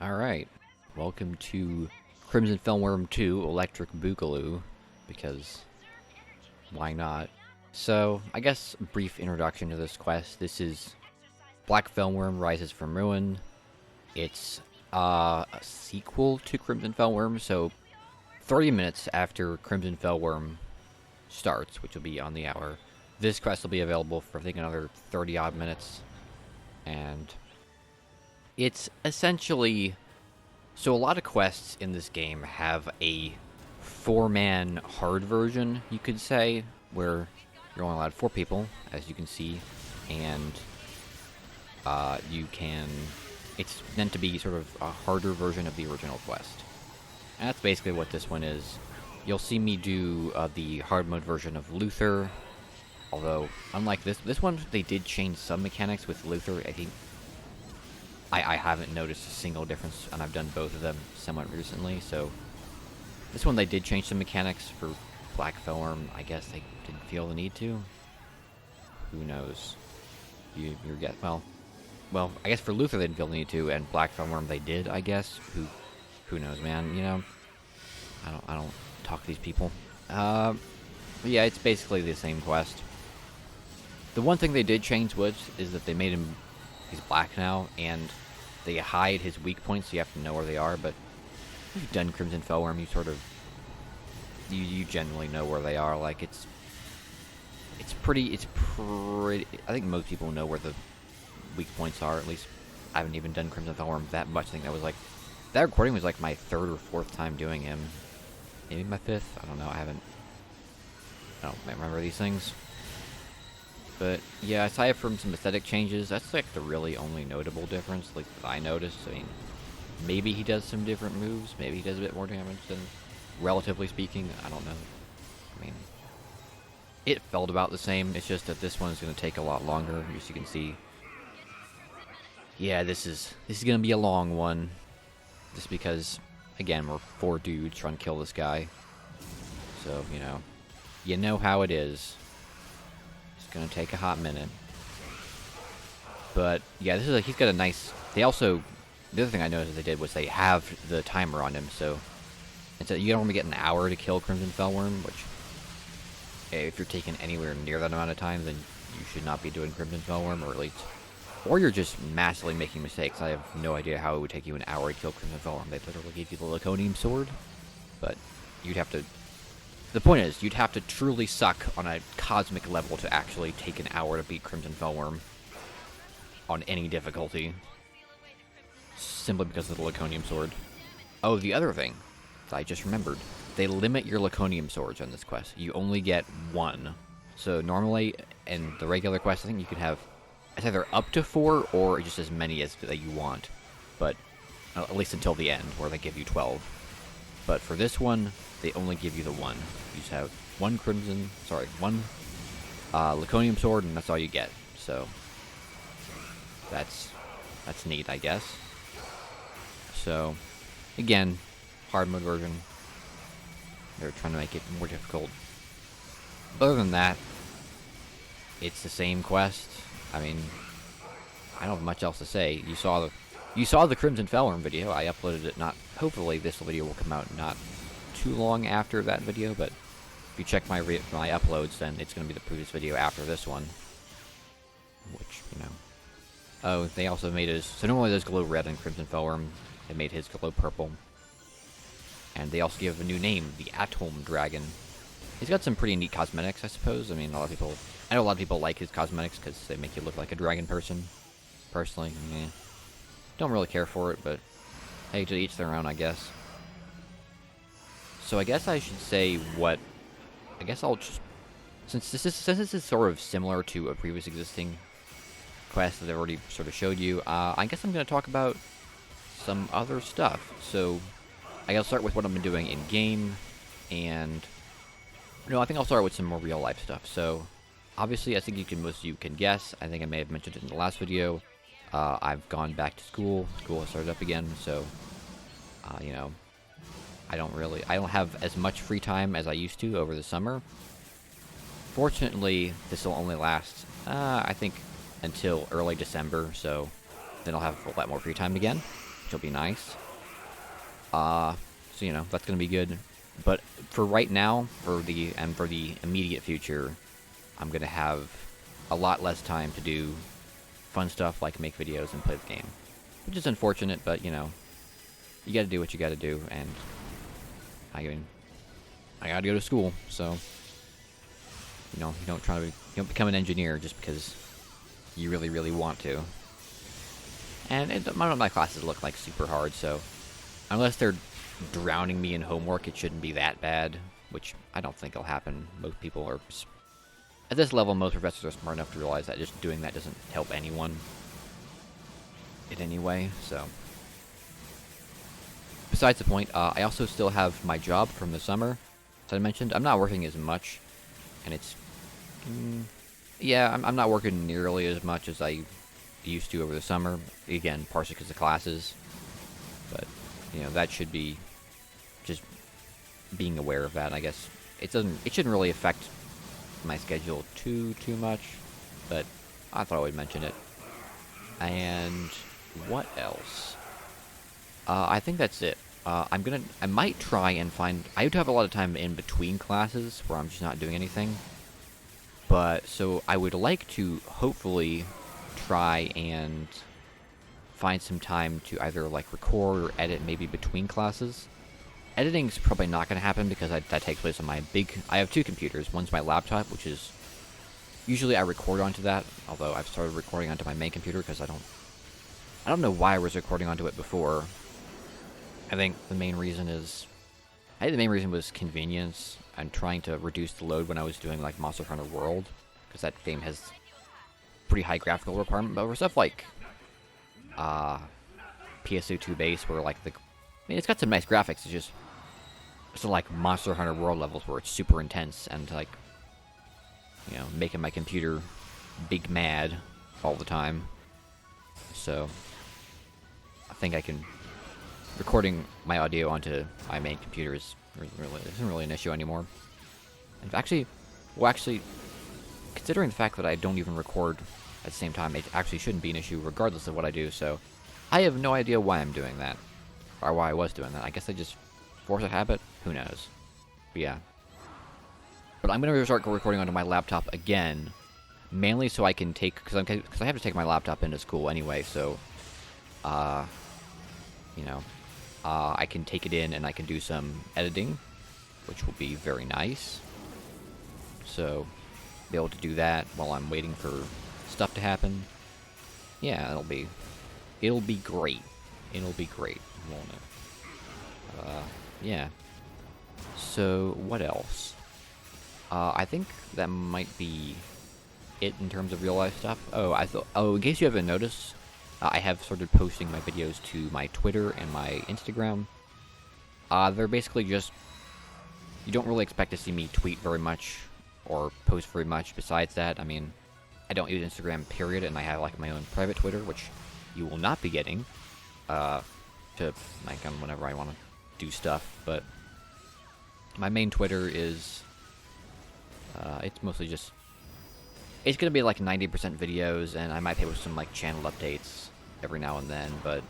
Alright, welcome to Crimson Fellwyrm 2 Electric Boogaloo, because why not? So, I guess a brief introduction to this quest. This is Black Fellwyrm Rises from Ruin. It's a sequel to Crimson Fellwyrm, so 30 minutes after Crimson Fellwyrm starts, which will be on the hour, this quest will be available for I think another 30 odd minutes. And it's essentially, so a lot of quests in this game have a 4-man hard version, you could say, where you're only allowed 4 people, as you can see, and it's meant to be sort of a harder version of the original quest. And that's basically what this one is. You'll see me do the hard mode version of Luther, although, unlike this one, they did change some mechanics with Luther. I think I haven't noticed a single difference, and I've done both of them somewhat recently, so this one they did change some mechanics. For Black Fellwyrm, I guess they didn't feel the need to. Who knows? You get well, I guess for Luther they didn't feel the need to, and Black Fellwyrm they did, I guess. Who knows, man? You know, I don't talk to these people. But yeah, it's basically the same quest. The one thing they did change is that they made him, he's black now, and they hide his weak points, so you have to know where they are. But if you've done Crimson Fellwyrm, you sort of, you generally know where they are. Like, it's pretty, I think most people know where the weak points are. At least I haven't even done Crimson Fellwyrm that much. I think that recording was like my 3rd or 4th time doing him. Maybe my 5th? I don't know, I don't remember these things. But yeah, aside from some aesthetic changes, that's like the really only notable difference, like, that I noticed. I mean, maybe he does some different moves, maybe he does a bit more damage than, relatively speaking, I don't know. I mean, it felt about the same, it's just that this one is going to take a lot longer, as you can see. Yeah, this is going to be a long one, just because, again, we're 4 dudes trying to kill this guy. So, you know how it is. Gonna take a hot minute, but yeah, this is he's got a nice. The other thing I noticed they did was they have the timer on him, so you don't only get an hour to kill Crimson Fellwyrm, which, if you're taking anywhere near that amount of time, then you should not be doing Crimson Fellwyrm, or you're just massively making mistakes. I have no idea how it would take you an hour to kill Crimson Fellwyrm. They literally gave you the Laconium sword, but you'd have to. The point is, you'd have to truly suck on a cosmic level to actually take an hour to beat Crimson Fellwyrm on any difficulty, simply because of the Laconium sword. Oh, the other thing that I just remembered, they limit your Laconium swords on this quest. You only get 1. So normally, in the regular quest, I think you can have, it's either up to 4 or just as many as that you want, but at least until the end, where they give you 12. But for this one, they only give you the 1. You just have one Laconium sword, and that's all you get. So that's neat, I guess. So again, hard mode version. They're trying to make it more difficult. Other than that, it's the same quest. I mean, I don't have much else to say. You saw the Crimson Fellwyrm video. I uploaded it. Hopefully this video will come out not too long after that video, but if you check my uploads, then it's going to be the previous video after this one. Which, Oh, they also made his, so normally those glow red in Crimson Fellwyrm. They made his glow purple. And they also give a new name, the Atom Dragon. He's got some pretty neat cosmetics, I suppose. I mean, I know a lot of people like his cosmetics because they make you look like a dragon person. Personally, don't really care for it, but hey, to each their own, I guess. So I guess I should say I'll just, since this is sort of similar to a previous existing quest that I've already sort of showed you, I guess I'm going to talk about some other stuff. So I guess I'll start with what I've been doing in game, and I think I'll start with some more real life stuff. So obviously, I think most of you can guess. I think I may have mentioned it in the last video. I've gone back to school. School has started up again, so I don't have as much free time as I used to over the summer. Fortunately, this will only last, I think, until early December, so then I'll have a lot more free time again. which will be nice. So, you know, that's going to be good. But for right now, for the immediate future, I'm going to have a lot less time to do fun stuff like make videos and play the game. Which is unfortunate, but, you know, you got to do what you got to do, and I mean, I got to go to school, so, you know, you don't become an engineer just because you really, really want to. And none of my classes look like super hard, so unless they're drowning me in homework, it shouldn't be that bad, which I don't think will happen. Most people are... At this level, most professors are smart enough to realize that just doing that doesn't help anyone in any way, so... Besides the point, I also still have my job from the summer. As I mentioned, I'm not working as much, and it's... yeah, I'm not working nearly as much as I used to over the summer. Again, partially because of classes, but, you know, that should be just being aware of that, I guess. It shouldn't really affect my schedule too much, but I thought I would mention it. And what else? I think that's it. I might try and find... I do have a lot of time in between classes where I'm just not doing anything. But, so I would like to hopefully try and find some time to either, like, record or edit maybe between classes. Editing's probably not going to happen because that takes place on my I have two computers. One's my laptop, which is... Usually I record onto that, although I've started recording onto my main computer because I don't know why I was recording onto it before. I think the main reason was convenience. I'm trying to reduce the load when I was doing, like, Monster Hunter World, because that game has pretty high graphical requirement. But for stuff like PSO2 base, where, like, I mean, it's got some nice graphics. It's like Monster Hunter World levels where it's super intense and, like, you know, making my computer big mad all the time. So I think recording my audio onto my main computer isn't really an issue anymore. And actually, considering the fact that I don't even record at the same time, it actually shouldn't be an issue regardless of what I do. So I have no idea why I'm doing that, or why I was doing that. I guess I just force a habit. Who knows? But yeah. But I'm gonna start recording onto my laptop again, mainly so I can because I have to take my laptop into school anyway. So, you know. I can take it in and I can do some editing, which will be very nice. So, be able to do that while I'm waiting for stuff to happen. Yeah, it'll be great. It'll be great, won't it? Yeah. So, what else? I think that might be it in terms of real life stuff. In case you haven't noticed, I have started posting my videos to my Twitter and my Instagram. They're basically just... You don't really expect to see me tweet very much or post very much besides that. I mean, I don't use Instagram, period, and I have, like, my own private Twitter, which you will not be getting to, like, whenever I want to do stuff. But my main Twitter is... it's mostly just... It's going to be like 90% videos, and I might post some, like, channel updates every now and then, but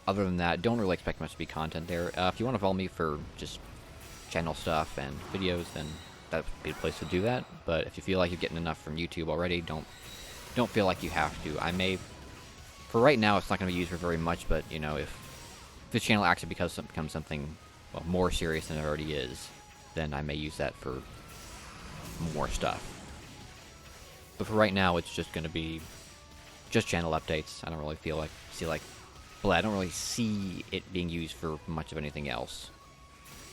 other than that, don't really expect much to be content there. If you want to follow me for just channel stuff and videos, then that would be the place to do that. But if you feel like you're getting enough from YouTube already, don't feel like you have to. For right now, it's not going to be used for very much, but, you know, if the channel actually becomes something, well, more serious than it already is, then I may use that for more stuff. But for right now, it's just going to be just channel updates. I don't really I don't really see it being used for much of anything else.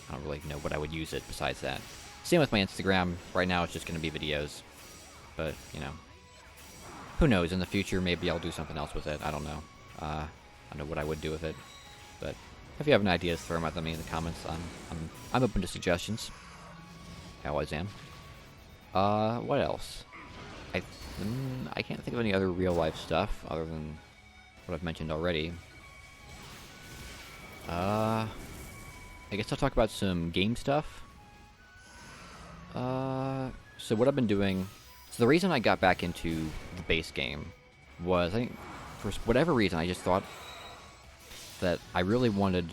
I don't really know what I would use it besides that. Same with my Instagram. Right now, it's just going to be videos. But, you know, who knows? In the future, maybe I'll do something else with it. I don't know. I don't know what I would do with it. But if you have any ideas, throw them at me in the comments. I'm open to suggestions. I always am. What else? I can't think of any other real-life stuff other than what I've mentioned already. I guess I'll talk about some game stuff. So what I've been doing... So the reason I got back into the base game was, I think, for whatever reason, I just thought that I really wanted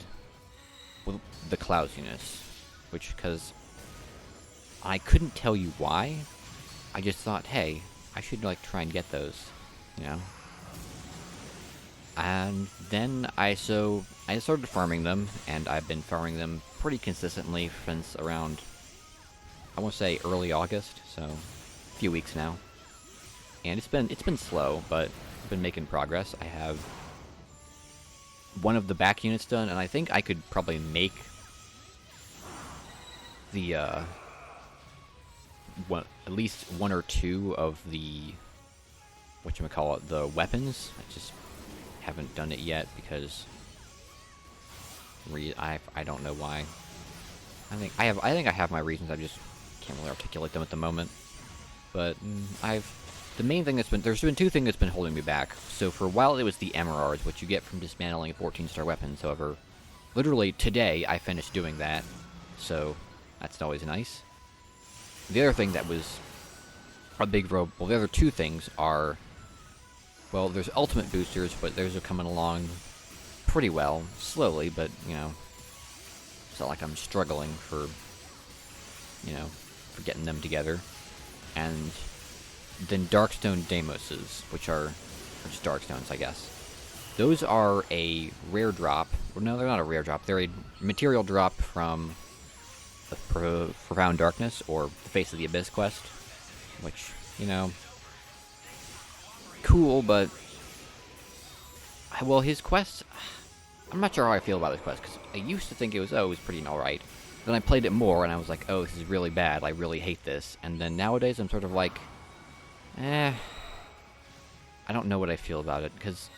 the cloudiness, because I couldn't tell you why. I just thought, hey, I should like try and get those, you know. And then I started farming them, and I've been farming them pretty consistently since around, I want to say early August, so a few weeks now. And it's been slow, but I've been making progress. I have one of the back units done, and I think I could probably make the at least one or two of the whatchamacallit, the weapons. I just haven't done it yet because I don't know why. I think I have my reasons. I just can't really articulate them at the moment. But the main thing there's been two things that's been holding me back. So for a while it was the MRRs, which you get from dismantling 14-star weapons. However, literally today I finished doing that, so that's always nice. The other thing that was a big the other two things are, well, there's ultimate boosters, but those are coming along pretty well, slowly, but, you know, it's not like I'm struggling for getting them together. And then Darkstone Deimoses, which are just Darkstones, I guess. Those are a rare drop. Well, no, they're not a rare drop. They're a material drop from the Profound Darkness, or the Face of the Abyss quest, which, you know, cool, but well, his quest, I'm not sure how I feel about his quest, because I used to think it was pretty alright. Then I played it more, and I was like, oh, this is really bad, I really hate this. And then nowadays, I'm sort of like, I don't know what I feel about it, because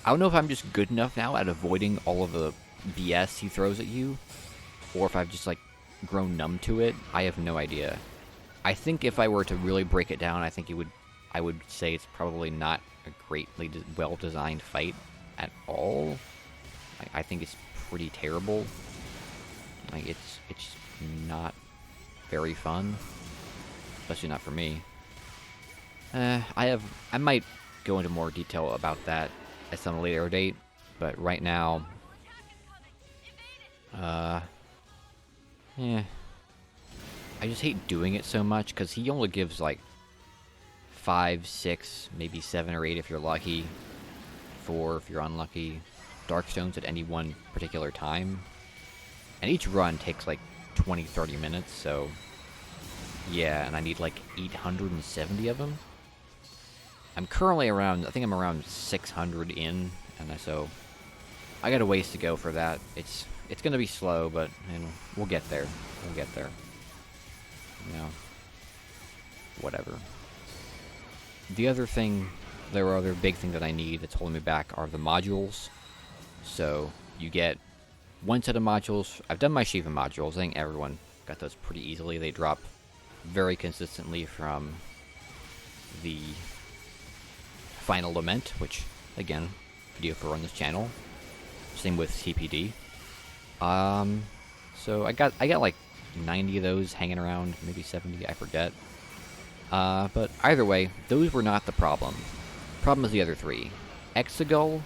I don't know if I'm just good enough now at avoiding all of the BS he throws at you, or if I've just, like, grown numb to it. I have no idea. I think if I were to really break it down, I would say it's probably not a greatly well-designed fight at all. I think it's pretty terrible. Like, it's not very fun, especially not for me. I might go into more detail about that at some later date, but right now, I just hate doing it so much, because he only gives, like, 5, 6, maybe 7 or 8 if you're lucky, 4 if you're unlucky, Darkstones at any one particular time. And each run takes, like, 20-30 minutes, so yeah, and I need, like, 870 of them. I'm currently around, I think I'm around 600 in, and so I got a ways to go for that. It's gonna be slow, but, you know, we'll get there. We'll get there. You know, whatever. The other big thing that I need that's holding me back are the modules. So, you get one set of modules. I've done my Shiva modules. I think everyone got those pretty easily. They drop very consistently from the Final Lament, which, again, video for on this channel. Same with CPD. So I got like 90 of those hanging around, maybe 70, I forget. But either way, those were not the problem. Problem is the other three. Exegol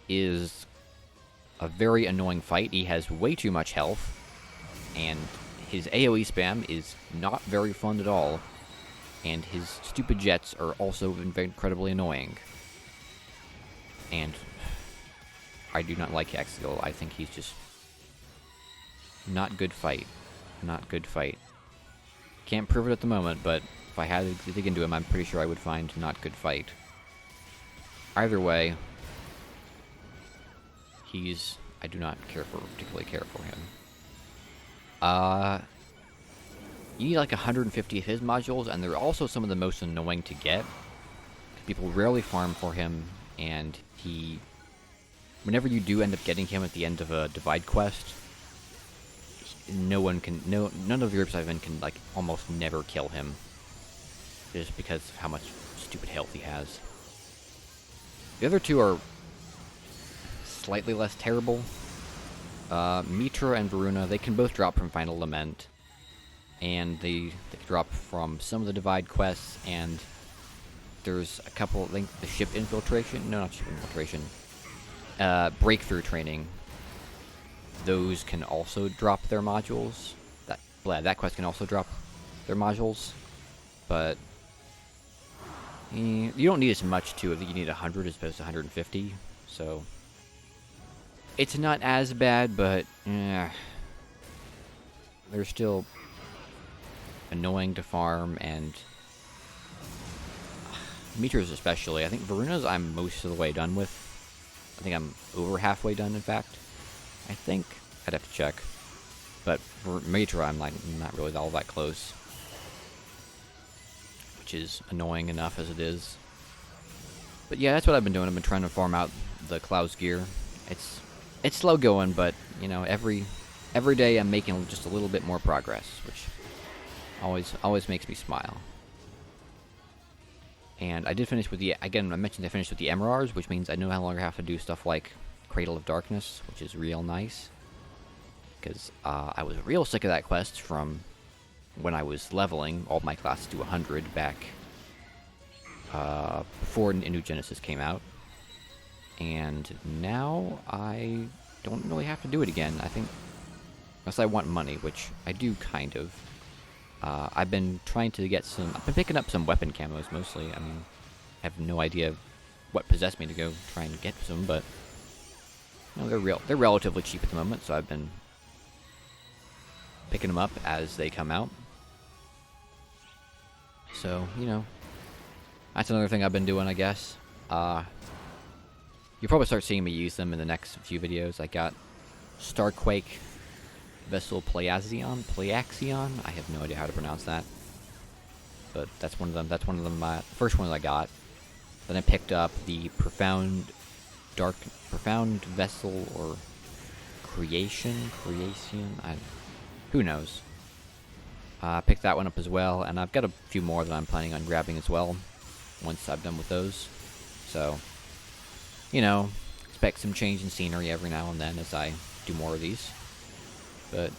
is a very annoying fight. He has way too much health, and his AoE spam is not very fun at all, and his stupid jets are also incredibly annoying. And I do not like Exegol. I think he's just not good fight. Not good fight. Can't prove it at the moment, but if I had to dig into him, I'm pretty sure I would find not good fight. Either way, I do not particularly care for him. You need like 150 of his modules, and they're also some of the most annoying to get. People rarely farm for him, and whenever you do end up getting him at the end of a Divide quest, none of the groups I've been can, like, almost never kill him. Just because of how much stupid health he has. The other two are slightly less terrible. Mitra and Varuna, they can both drop from Final Lament. And they can drop from some of the Divide quests, and there's a couple, I think, the ship infiltration? No, not ship infiltration. breakthrough training, those can also drop their modules. That quest can also drop their modules, but you don't need as much to. I think you need 100 as opposed to 150, so it's not as bad, but they're still annoying to farm, and meters especially. I think Varuna's I'm most of the way done with. I think I'm over halfway done, in fact. I think I'd have to check. But for Mitra, I'm like not really all that close, which is annoying enough as it is. But yeah, that's what I've been doing. I've been trying to farm out the Klaus gear. It's slow going, but you know, every day I'm making just a little bit more progress, which always makes me smile. And I did finish with I mentioned I finished with the MRRs, which means I no longer have to do stuff like Cradle of Darkness, which is real nice. Because I was real sick of that quest from when I was leveling all my classes to 100 back before a new Genesis came out. And now I don't really have to do it again, I think. Unless I want money, which I do kind of. I've been trying to get I've been picking up some weapon camos mostly. I mean, I have no idea what possessed me to go try and get some, but you know, they're relatively cheap at the moment, so I've been picking them up as they come out. So, you know, that's another thing I've been doing, I guess. You'll probably start seeing me use them in the next few videos. I got Starquake Vessel Playaxion. I have no idea how to pronounce that, but that's one of them. That's one of them. First one that I got. Then I picked up the Profound Vessel or Creation. Who knows? I picked that one up as well, and I've got a few more that I'm planning on grabbing as well once I'm done with those. So, you know, expect some change in scenery every now and then as I do more of these. But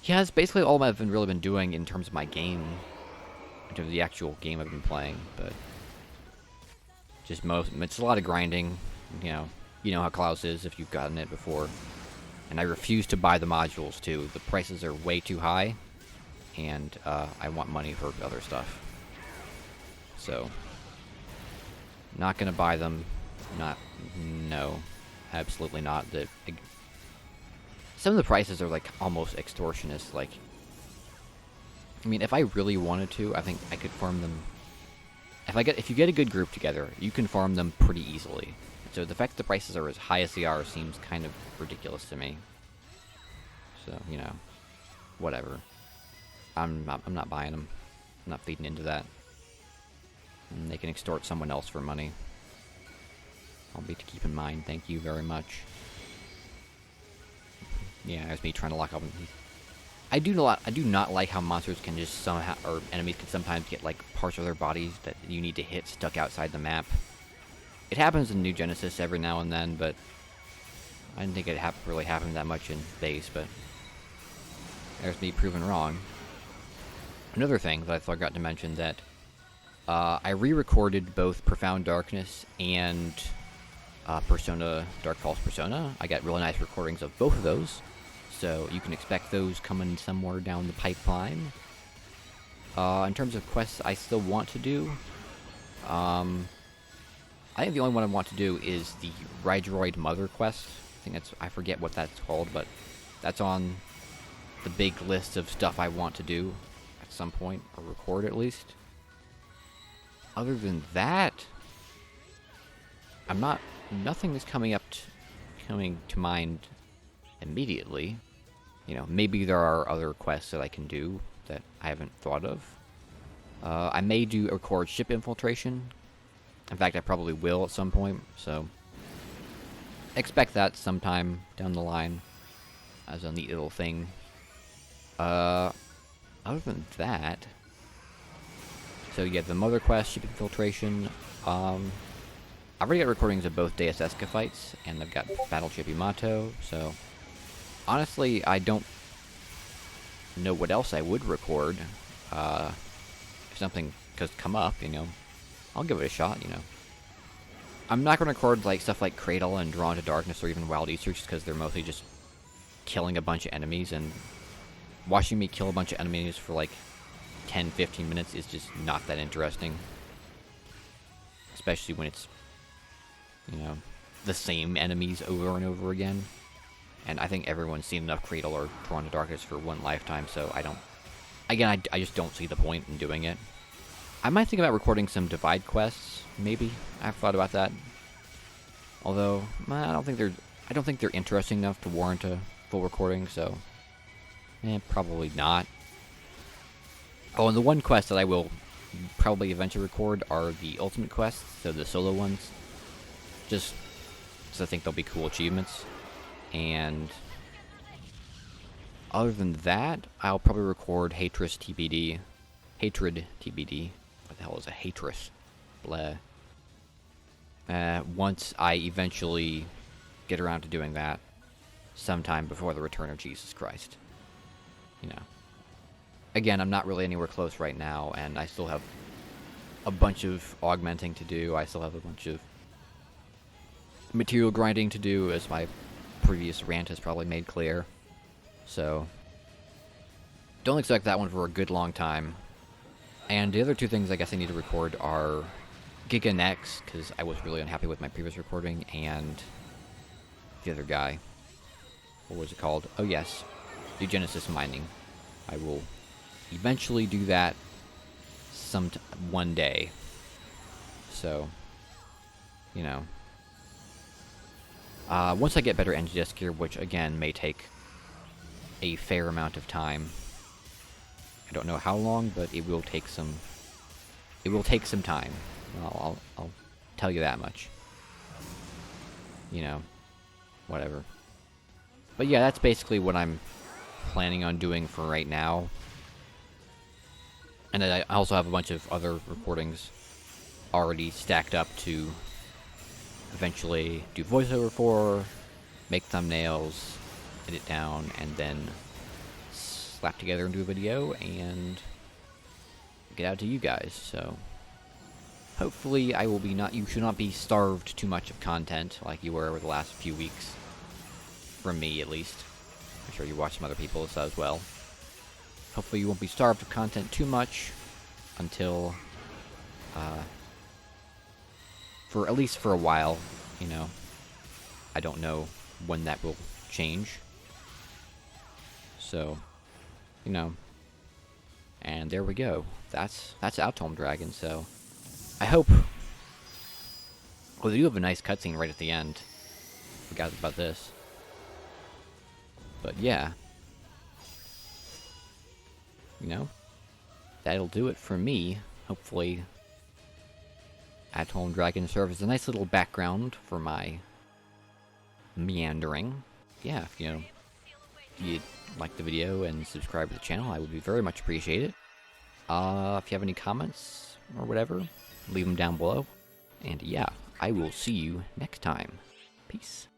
yeah, that's basically all I've really been doing in terms of my game, in terms of the actual game I've been playing. But just it's a lot of grinding. You know how Klaus is if you've gotten it before. And I refuse to buy the modules too. The prices are way too high, and I want money for other stuff. So, not gonna buy them. No, absolutely not. Some of the prices are like almost extortionist. Like, I mean, if I really wanted to, I think I could farm them. If you get a good group together, you can farm them pretty easily. So the fact that the prices are as high as they are seems kind of ridiculous to me. So, you know, whatever. I'm not buying them. I'm not feeding into that. And they can extort someone else for money. I'll be to keep in mind. Thank you very much. Yeah, there's me trying to lock up. I do not like how monsters can just somehow, or enemies can sometimes get like parts of their bodies that you need to hit stuck outside the map. It happens in New Genesis every now and then, but I didn't think it really happened that much in base, but there's me proven wrong. Another thing that I forgot to mention that I re-recorded both Profound Darkness and Persona, Dark Falls Persona. I got really nice recordings of both of those, so you can expect those coming somewhere down the pipeline. In terms of quests I still want to do, I think the only one I want to do is the Rydroid Mother quest. I forget what that's called, but that's on the big list of stuff I want to do at some point, or record at least. Other than that, nothing is coming to mind immediately. You know, maybe there are other quests that I can do that I haven't thought of. I may record ship infiltration. In fact, I probably will at some point, so expect that sometime down the line as a neat little thing. Other than that, so yeah, the Mother Quest, ship infiltration. I've already got recordings of both Deus Esca fights, and I've got Battleship Yamato, so honestly, I don't know what else I would record. If something could come up, you know, I'll give it a shot, you know. I'm not going to record like stuff like Cradle and Drawn to Darkness or even Wild Easter just because they're mostly just killing a bunch of enemies, and watching me kill a bunch of enemies for like 10-15 minutes is just not that interesting. Especially when it's, you know, the same enemies over and over again. And I think everyone's seen enough Cradle or Drawn to Darkness for one lifetime, so I don't... Again, I just don't see the point in doing it. I might think about recording some Divide quests, maybe. I've thought about that. Although, I don't think they're interesting enough to warrant a full recording, so... probably not. Oh, and the one quest that I will probably eventually record are the Ultimate quests, so the solo ones. Just because I think they'll be cool achievements. And other than that, I'll probably record Hatred TBD. What the hell is a Hatred? Blah. Once I eventually get around to doing that, sometime before the return of Jesus Christ. You know. Again, I'm not really anywhere close right now, and I still have a bunch of augmenting to do. I still have a bunch of material grinding to do, as my previous rant has probably made clear. So, don't expect that one for a good long time. And the other two things I guess I need to record are Giga Next, because I was really unhappy with my previous recording, and the other guy. What was it called? Oh yes, Eugenesis Mining. I will eventually do that one day. So, you know. Once I get better engine desk gear, which again may take a fair amount of time. I don't know how long, but it will take some. It will take some time. I'll tell you that much. You know, whatever. But yeah, that's basically what I'm planning on doing for right now. And I also have a bunch of other recordings already stacked up to eventually do voiceover for, make thumbnails, edit down, and then slap together into a video and get out to you guys. So hopefully you should not be starved too much of content like you were over the last few weeks. From me, at least. I'm sure you watch some other people as well. Hopefully you won't be starved of content too much until, at least for a while, you know. I don't know when that will change. So, you know. And there we go. That's Outtome Dragon, so I hope... Well, they do have a nice cutscene right at the end. Forgot about this. But yeah. You know, that'll do it for me. Hopefully, Outtome Dragon serves as a nice little background for my meandering. Yeah, if you like the video and subscribe to the channel, I would be very much appreciated. If you have any comments or whatever, leave them down below. And yeah, I will see you next time. Peace.